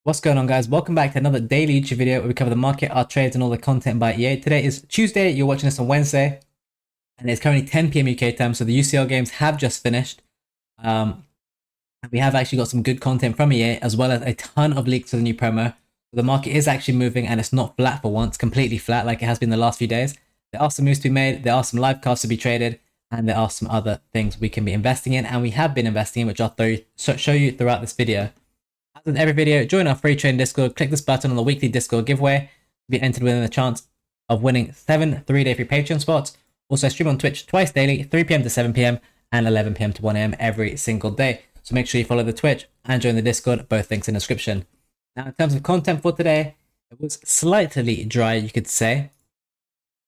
What's going on, guys? Welcome back to another daily YouTube video where we cover the market, our trades, and all the content by EA. Today is Tuesday. You're watching this on Wednesday, and it's currently 10 p.m. UK time. So the UCL games have just finished. We have actually got some good content from EA, as well as a ton of leaks for the new promo. The market is actually moving, and it's not flat for once, completely flat like it has been the last few days. There are some moves to be made. There are some live cards to be traded, and there are some other things we can be investing in, and we have been investing in, which I'll show you throughout this video. As with every video, join our free trading Discord. Click this button on the weekly Discord giveaway to be entered within the chance of winning 7 3-day free Patreon spots. Also, I stream on Twitch twice daily, 3 p.m. to 7 p.m. and 11 p.m. to 1 a.m. every single day. So make sure you follow the Twitch and join the Discord, both links in the description. Now, in terms of content for today, it was slightly dry, you could say,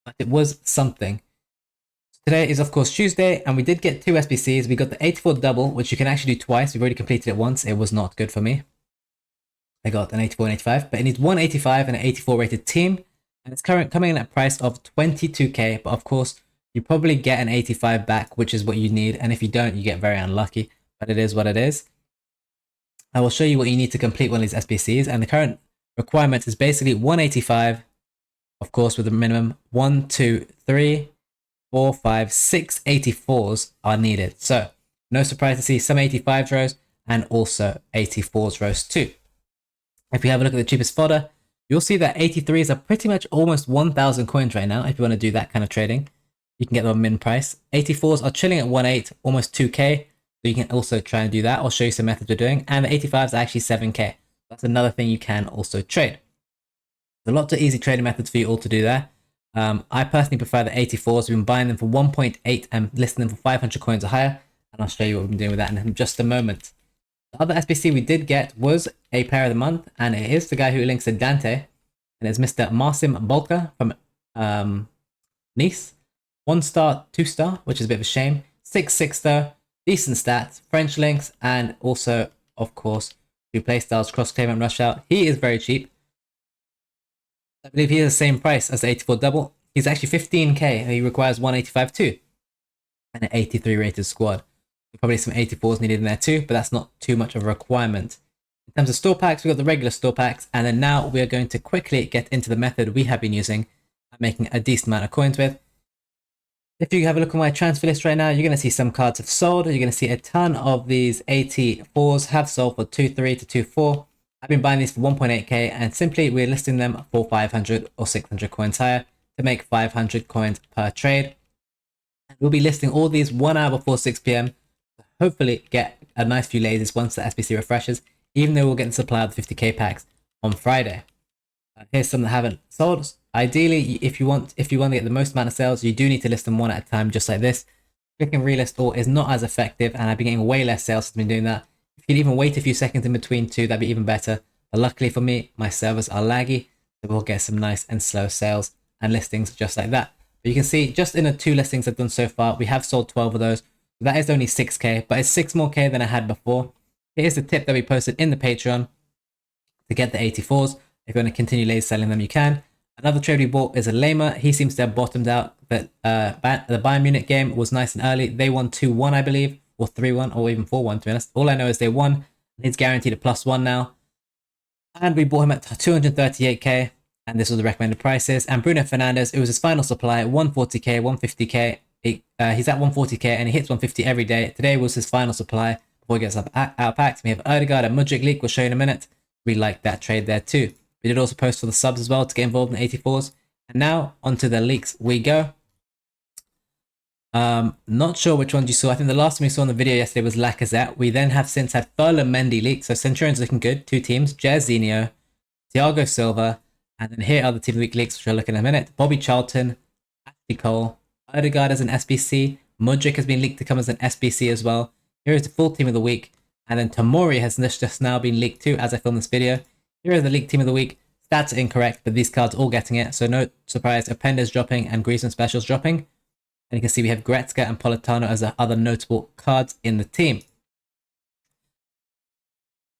but it was something. Today is, of course, Tuesday, and we did get 2 SBCs. We got the 84 double, which you can actually do twice. We've already completed it once. It was not good for me. I got an 84 and 85, but it needs 185 and an 84 rated team, and it's coming in at a price of 22k. But of course, you probably get an 85 back, which is what you need, and if you don't, you get very unlucky. But it is what it is. I will show you what you need to complete one of these SBCs, and the current requirement is basically 185, of course, with a minimum 1, 2, 3, 4, 5, 6 84s are needed. So no surprise to see some 85s rows and also 84s rows too. If you have a look at the cheapest fodder, you'll see that 83s are pretty much almost 1,000 coins right now. If you want to do that kind of trading, you can get them on min price. 84s are chilling at 1.8, almost 2k. So you can also try and do that. I'll show you some methods we're doing. And the 85s are actually 7k. That's another thing you can also trade. There's lots of easy trading methods for you all to do there. I personally prefer the 84s. We've been buying them for 1.8 and listing them for 500 coins or higher. And I'll show you what we've been doing with that in just a moment. The other SBC we did get was a player of the month, and it is the guy who links to Dante, and it's Mr. Marcin Bolka from Nice. 1 star, 2 star, which is a bit of a shame. 6 though, decent stats, French links, and also, of course, 2 playstyles, cross claim and rush out. He is very cheap. I believe he is the same price as the 84 double. He's actually 15k, and he requires 185 too, and an 83 rated squad. Probably some 84s needed in there too, but that's not too much of a requirement. In terms of store packs, we've got the regular store packs, and then now we are going to quickly get into the method we have been using and making a decent amount of coins with. If you have a look at my transfer list right now, you're going to see some cards have sold. You're going to see a ton of these 84s have sold for 2.3 to 2.4. I've been buying these for 1.8k, and simply we're listing them for 500 or 600 coins higher to make 500 coins per trade. We'll be listing all these 1 hour before 6 p.m. Hopefully get a nice few lasers once the SBC refreshes, even though we'll get the supply of the 50k packs on Friday. Here's some that haven't sold. Ideally, if you want to get the most amount of sales, you do need to list them one at a time, just like this. Clicking relist all is not as effective, and I've been getting way less sales since I've been doing that. If you can even wait a few seconds in between two, that'd be even better. But luckily for me, my servers are laggy, so we'll get some nice and slow sales and listings just like that. But you can see, just in the 2 listings I've done so far, we have sold 12 of those. That is only 6k, but it's 6 more k than I had before. Here's the tip that we posted in the Patreon to get the 84s. If you want to continue laser selling them, you can. Another trade we bought is a Lamer. He seems to have bottomed out. But the Bayern Munich game was nice and early. They won 2-1, I believe, or 3-1, or even 4-1, to be honest. All I know is they won. He's guaranteed a +1 now. And we bought him at 238k, and this was the recommended prices. And Bruno Fernandes, it was his final supply, 140k, 150k. He's at 140k and he hits 150 every day. Today was his final supply before he gets out of packs. We have Odegaard and Mudryk leak. We'll show you in a minute. We like that trade there too. We did also post for the subs as well to get involved in the 84s. And now onto the leaks we go. Not sure which ones you saw. I think the last one we saw in the video yesterday was Lacazette. We then have since had Ferland Mendy leak. So Centurion's looking good. 2 teams. Jairzinho, Thiago Silva, and then here are the team of the week leaks, which we'll look in a minute. Bobby Charlton, Ashley Cole, Odegaard as an SBC. Mudryk has been leaked to come as an SBC as well. Here is the full team of the week. And then Tomori has just now been leaked too as I film this video. Here is the leaked team of the week. Stats are incorrect, but these cards are all getting it. So no surprise, Openda's dropping and Griezmann Special's dropping. And you can see we have Goretzka and Politano as the other notable cards in the team.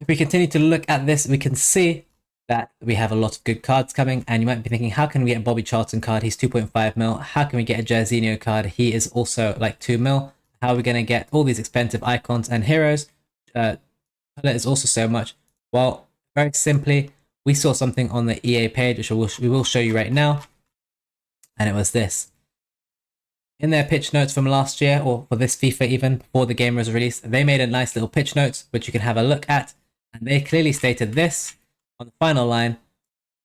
If we continue to look at this, we can see that we have a lot of good cards coming, and you might be thinking, how can we get a Bobby Charlton card? He's 2.5 mil. How can we get a Jairzinho card? He is also like 2 mil. How are we going to get all these expensive icons and heroes? Color is also so much. Well, Very simply, we saw something on the EA page, which we will show you right now. And it was this. In their pitch notes from last year, or for this FIFA even, before the game was released, they made a nice little pitch notes, which you can have a look at. And they clearly stated this on the final line.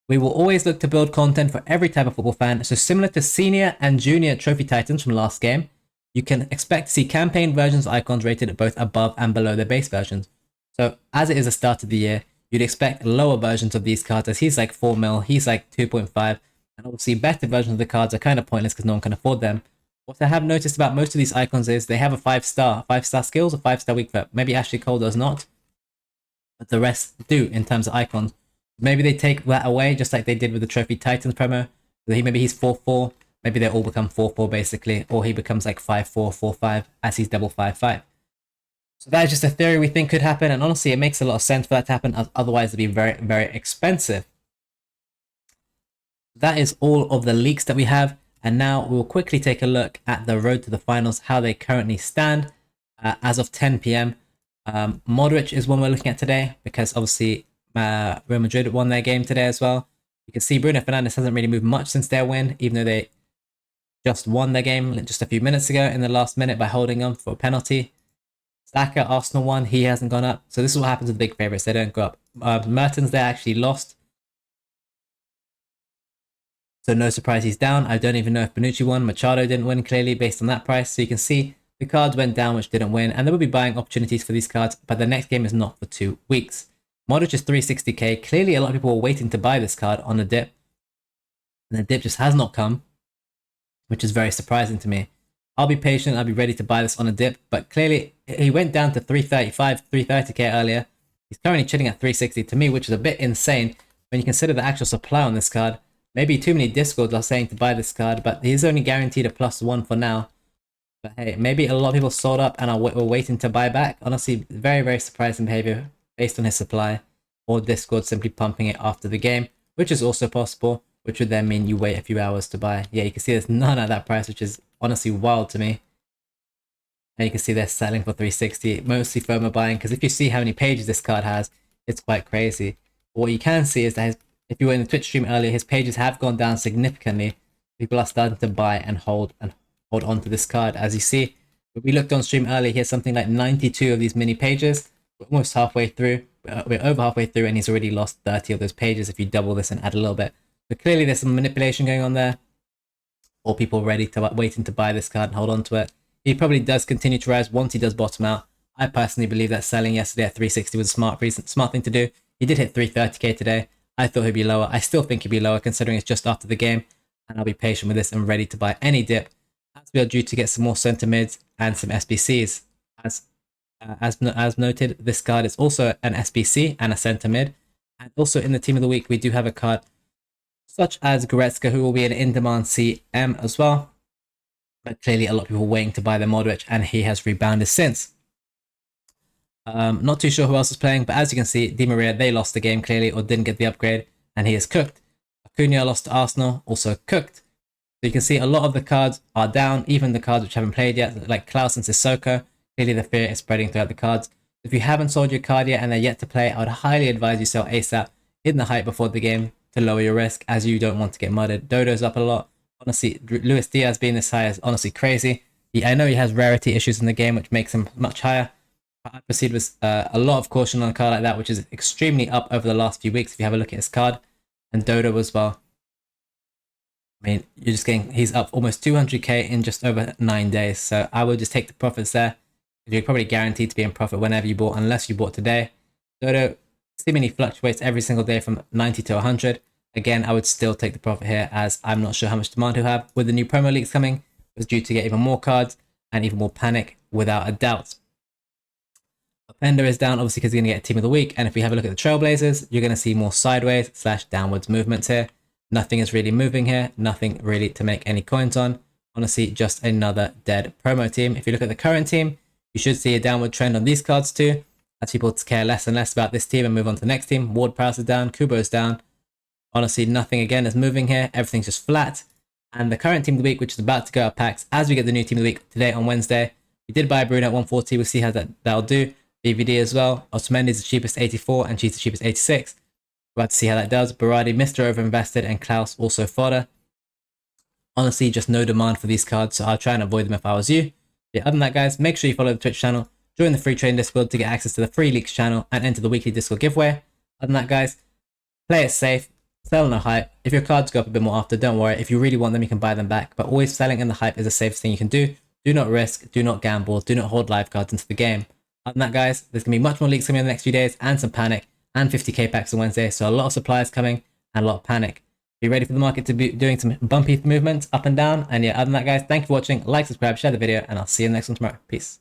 We will always look to build content for every type of football fan. So similar to senior and junior trophy titans from last game, you can expect to see campaign versions of icons rated both above and below their base versions. So as it is the start of the year, you'd expect lower versions of these cards, as he's like 4 mil, he's like 2.5, and obviously better versions of the cards are kind of pointless because no one can afford them. What I have noticed about most of these icons is they have a 5-star skills, a 5-star weak foot. Maybe Ashley Cole does not, but the rest do in terms of icons. Maybe they take that away, just like they did with the Trophy Titans promo. Maybe he's 4-4, maybe they all become 4-4 basically, or he becomes like 5-4, 4-5, as he's double 5-5. So that is just a theory we think could happen, and honestly, it makes a lot of sense for that to happen, otherwise it'd be very, very expensive. That is all of the leaks that we have, and now we'll quickly take a look at the road to the finals, how they currently stand as of 10 p.m. Modric is one we're looking at today, because obviously Real Madrid won their game today as well. You can see Bruno Fernandes hasn't really moved much since their win, even though they just won their game just a few minutes ago in the last minute by holding on for a penalty. Saka, Arsenal won, he hasn't gone up. So this is what happens with big favourites, they don't go up. Mertens, they actually lost. So no surprise he's down. I don't even know if Bonucci won. Machado didn't win clearly based on that price. So you can see the cards went down which didn't win. And there will be buying opportunities for these cards, but the next game is not for 2 weeks. Modric is 360k. Clearly a lot of people were waiting to buy this card on a dip. And the dip just has not come, which is very surprising to me. I'll be patient. I'll be ready to buy this on a dip. But clearly he went down to 335, 330k earlier. He's currently chilling at 360 to me, which is a bit insane when you consider the actual supply on this card. Maybe too many Discords are saying to buy this card, but he's only guaranteed a +1 for now. But hey, maybe a lot of people sold up and were waiting to buy back. Honestly, very, very surprising behavior based on his supply, or Discord simply pumping it after the game, which is also possible, which would then mean you wait a few hours to buy. Yeah, you can see there's none at that price, which is honestly wild to me. And you can see they're selling for 360, mostly FOMO buying, because if you see how many pages this card has, it's quite crazy. But what you can see is that if you were in the Twitch stream earlier, his pages have gone down significantly. People are starting to buy and hold on to this card. As you see, when we looked on stream earlier, he has something like 92 of these mini pages. We're almost halfway through. We're over halfway through, and he's already lost 30 of those pages if you double this and add a little bit. So clearly there's some manipulation going on there, or people waiting to buy this card and hold on to it. He probably does continue to rise once he does bottom out. I personally believe that selling yesterday at 360 was a smart thing to do. He did hit 330k today. I thought he'd be lower. I still think he'd be lower considering it's just after the game, and I'll be patient with this and ready to buy any dip, as we are due to get some more centre mids and some SBCs. As noted, this card is also an SBC and a centre mid, and also in the team of the week we do have a card such as Goretzka, who will be an in-demand CM as well, but clearly a lot of people waiting to buy their Modric, and he has rebounded since. Not too sure who else is playing, but as you can see, Di Maria, they lost the game clearly, or didn't get the upgrade, and he is cooked. Acuna lost to Arsenal, also cooked. So you can see a lot of the cards are down, even the cards which haven't played yet, like Klaus and Sissoko. Clearly the fear is spreading throughout the cards. If you haven't sold your card yet and they're yet to play, I would highly advise you sell ASAP in the hype before the game to lower your risk, as you don't want to get mudded. Dodo's up a lot. Honestly, Luis Diaz being this high is honestly crazy. I know he has rarity issues in the game, which makes him much higher. I proceed with a lot of caution on a card like that, which is extremely up over the last few weeks if you have a look at his card. And Dodo as well. I mean, you're just getting, he's up almost 200k in just over 9 days. So I would just take the profits there. You're probably guaranteed to be in profit whenever you bought, unless you bought today. Dodo seemingly fluctuates every single day from 90 to 100. Again, I would still take the profit here, as I'm not sure how much demand he'll have. With the new promo leaks coming, it's due to get even more cards and even more panic, without a doubt. Fender is down, obviously, because he's going to get team of the week. And if we have a look at the Trailblazers, you're going to see more sideways / downwards movements here. Nothing is really moving here. Nothing really to make any coins on. Honestly, just another dead promo team. If you look at the current team, you should see a downward trend on these cards too, as people care less and less about this team and move on to the next team. Ward Prowse is down. Kubo is down. Honestly, nothing again is moving here. Everything's just flat. And the current team of the week, which is about to go out packs as we get the new team of the week today on Wednesday. We did buy Bruno at 140. We'll see how that'll do. BVD as well. Otamendi is the cheapest 84 and she's the cheapest 86. We'll have to see how that does. Berardi, Mr. Overinvested, and Klaus also fodder. Honestly, just no demand for these cards, so I'll try and avoid them if I was you. Yeah, other than that, guys, make sure you follow the Twitch channel, join the free trading Discord to get access to the free leaks channel, and enter the weekly Discord giveaway. Other than that, guys, play it safe, sell no hype. If your cards go up a bit more after, don't worry. If you really want them, you can buy them back, but always selling in the hype is the safest thing you can do. Do not risk, do not gamble, do not hold live cards into the game. Other than that, guys, there's going to be much more leaks coming in the next few days, and some panic, and 50k packs on Wednesday, so a lot of supplies coming, and a lot of panic. Be ready for the market to be doing some bumpy movements up and down. And yeah, other than that, guys, thank you for watching. Like, subscribe, share the video, and I'll see you in the next one tomorrow. Peace.